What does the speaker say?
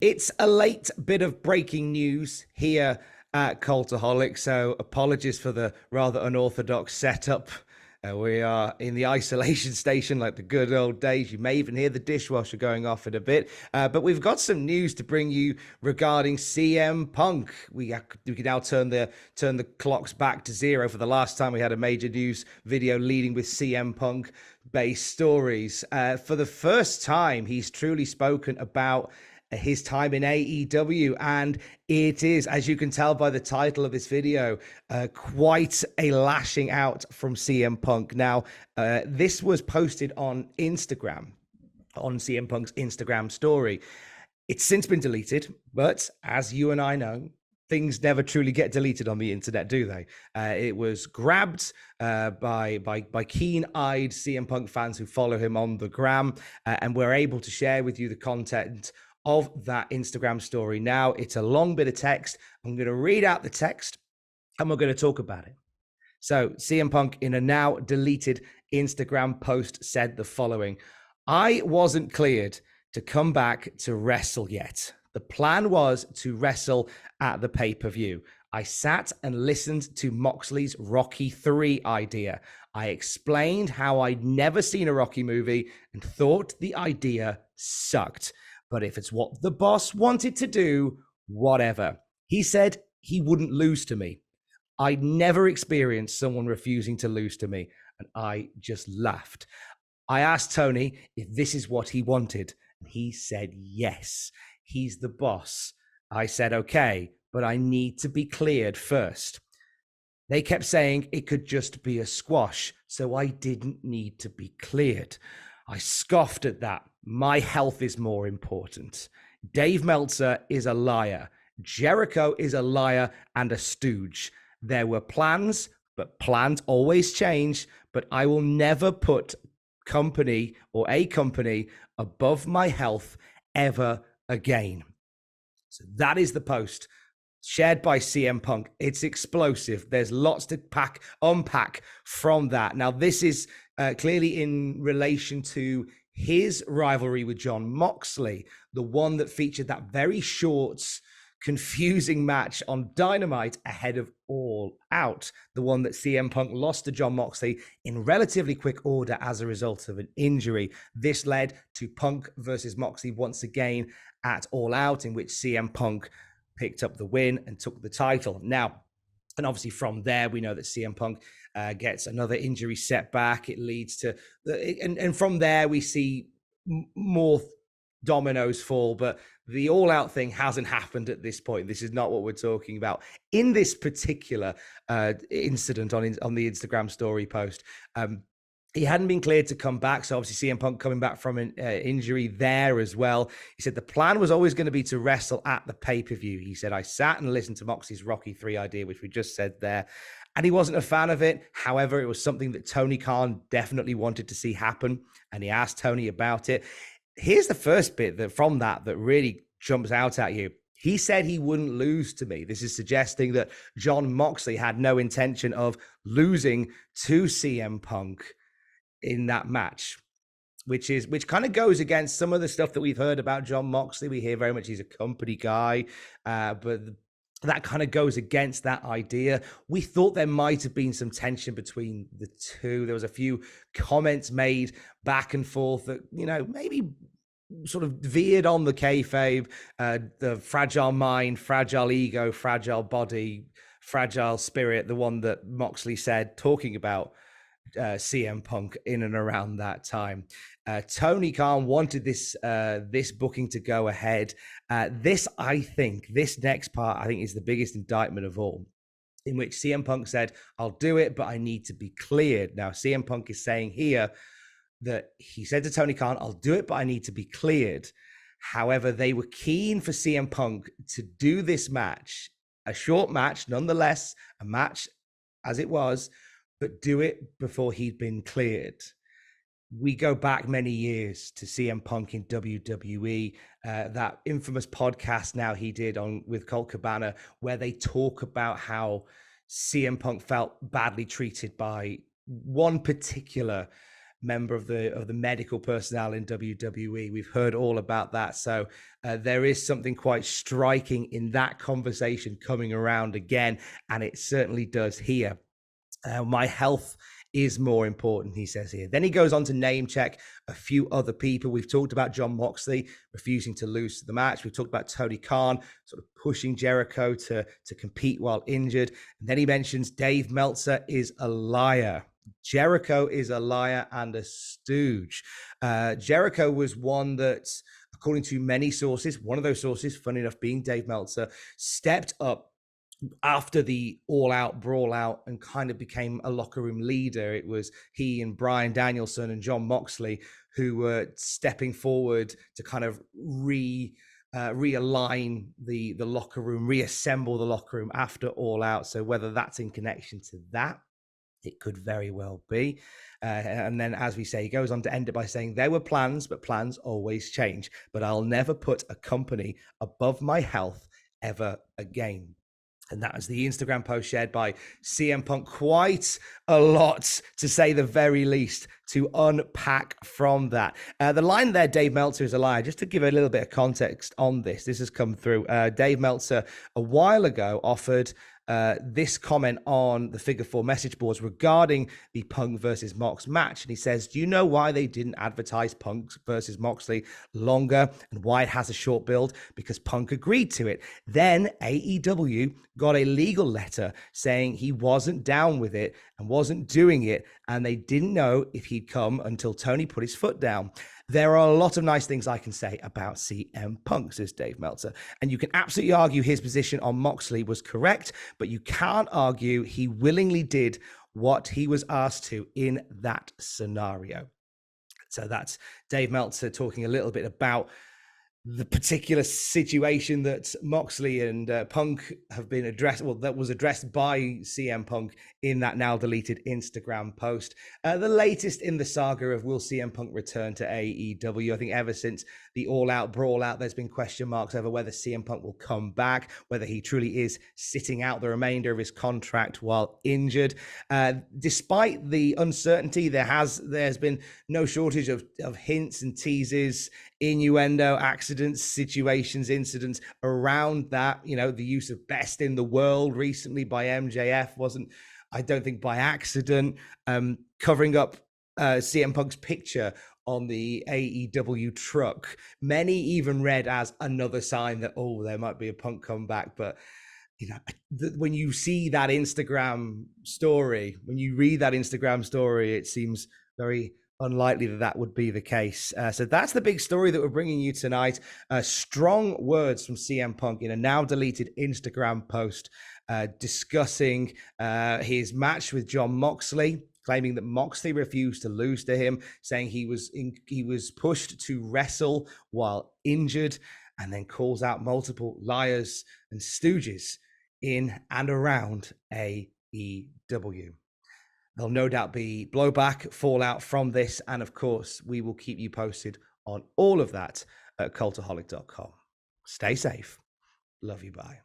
It's a late bit of breaking news here at Cultaholic, so apologies for the rather unorthodox setup. We are in the isolation station like the good old days. You may even hear the dishwasher going off in a bit. But we've got some news to bring you regarding CM Punk. We can now turn the clocks back to zero for the last time we had a major news video leading with CM Punk based stories. For the first time, he's truly spoken about his time in AEW, and it is, as you can tell by the title of this video, quite a lashing out from CM Punk. Now, this was posted on Instagram, on CM Punk's Instagram story. It's since been deleted, but as you and I know, things never truly get deleted on the internet, do they? It was grabbed by keen-eyed CM Punk fans who follow him on the gram, and we're able to share with you the content of that Instagram story. Now, it's a long bit of text. I'm going to read out the text and we're going to talk about it. So CM Punk, in a now deleted Instagram post, said the following: I wasn't cleared to come back to wrestle yet. The plan was to wrestle at the pay-per-view. I sat and listened to Moxley's Rocky 3 idea. I explained how I'd never seen a Rocky movie and thought the idea sucked. But if it's what the boss wanted to do, whatever. He said he wouldn't lose to me. I'd never experienced someone refusing to lose to me, and I just laughed. I asked Tony if this is what he wanted, and he said yes. He's the boss. I said, okay, but I need to be cleared first. They kept saying it could just be a squash, so I didn't need to be cleared. I scoffed at that. My health is more important. Dave Meltzer is a liar. Jericho is a liar and a stooge. There were plans, but plans always change. But I will never put company or a company above my health ever again. So that is the post shared by CM Punk. It's explosive. There's lots to unpack from that. Now, this is clearly in relation to his rivalry with Jon Moxley, the one that featured that very short, confusing match on Dynamite ahead of All Out, the one that CM Punk lost to Jon Moxley in relatively quick order as a result of an injury. This led to Punk versus Moxley once again at All Out, in which CM Punk picked up the win and took the title. Now, and obviously from there, we know that CM Punk gets another injury setback. It leads to, and from there, we see more dominoes fall, but the All Out thing hasn't happened at this point. This is not what we're talking about. In this particular incident on the Instagram story post, he hadn't been cleared to come back. So obviously CM Punk coming back from an injury there as well. He said the plan was always going to be to wrestle at the pay-per-view. He said, I sat and listened to Moxley's Rocky 3 idea, which we just said there, and he wasn't a fan of it. However, it was something that Tony Khan definitely wanted to see happen, and he asked Tony about it. Here's the first bit that really jumps out at you. He said he wouldn't lose to me. This is suggesting that Jon Moxley had no intention of losing to CM Punk in that match, which kind of goes against some of the stuff that we've heard about Jon Moxley. We hear very much he's a company guy, but that kind of goes against that idea. We thought there might have been some tension between the two. There was a few comments made back and forth that, maybe sort of veered on the kayfabe, the fragile mind, fragile ego, fragile body, fragile spirit, the one that Moxley said, talking about CM Punk in and around that time. Tony Khan wanted this booking to go ahead. This next part, I think, is the biggest indictment of all, in which CM Punk said, I'll do it, but I need to be cleared. Now, CM Punk is saying here that he said to Tony Khan, I'll do it, but I need to be cleared. However, they were keen for CM Punk to do this match, a short match, nonetheless, a match as it was, but do it before he'd been cleared. We go back many years to CM Punk in WWE, that infamous podcast now he did with Colt Cabana, where they talk about how CM Punk felt badly treated by one particular member of the medical personnel in WWE. We've heard all about that. So there is something quite striking in that conversation coming around again, and it certainly does here. My health is more important, he says here. Then he goes on to name check a few other people. We've talked about Jon Moxley refusing to lose the match. We've talked about Tony Khan sort of pushing Jericho to compete while injured. And then he mentions Dave Meltzer is a liar. Jericho is a liar and a stooge. Jericho was one that, according to many sources, one of those sources, funny enough, being Dave Meltzer, stepped up after the all-out brawl-out and kind of became a locker room leader. It was he and Bryan Danielson and Jon Moxley who were stepping forward to kind of realign the locker room, reassemble the locker room after all out. So whether that's in connection to that, it could very well be. And then, as we say, he goes on to end it by saying, there were plans, but plans always change. But I'll never put a company above my health ever again. And that was the Instagram post shared by CM Punk. Quite a lot, to say the very least, to unpack from that. The line there, Dave Meltzer is a liar, just to give a little bit of context on this. This has come through. Dave Meltzer, a while ago, offered this comment on the Figure 4 message boards regarding the Punk versus Mox match. And he says, do you know why they didn't advertise Punk versus Moxley longer and why it has a short build? Because Punk agreed to it. Then AEW got a legal letter saying he wasn't down with it and wasn't doing it, and they didn't know if he'd come until Tony put his foot down. There are a lot of nice things I can say about CM Punk, says Dave Meltzer. And you can absolutely argue his position on Moxley was correct, but you can't argue he willingly did what he was asked to in that scenario. So that's Dave Meltzer talking a little bit about the particular situation that Moxley and Punk have been addressed, well, that was addressed by CM Punk in that now deleted Instagram post. The latest in the saga of will CM Punk return to AEW? I think ever since the all-out brawl-out, there's been question marks over whether CM Punk will come back, whether he truly is sitting out the remainder of his contract while injured. Despite the uncertainty, there's been no shortage of hints and teases, innuendo, accidents, situations, incidents around that. You know, the use of best in the world recently by MJF wasn't, I don't think, by accident. Covering up CM Punk's picture on the AEW truck, many even read as another sign that, oh, there might be a Punk comeback. But you know, when you see that Instagram story, when you read that Instagram story, it seems very unlikely that would be the case. So that's the big story that we're bringing you tonight. Strong words from CM Punk in a now deleted Instagram post discussing his match with Jon Moxley, claiming that Moxley refused to lose to him, saying he was pushed to wrestle while injured, and then calls out multiple liars and stooges in and around AEW. There'll no doubt be blowback, fallout from this, and of course, we will keep you posted on all of that at cultaholic.com. Stay safe. Love you. Bye.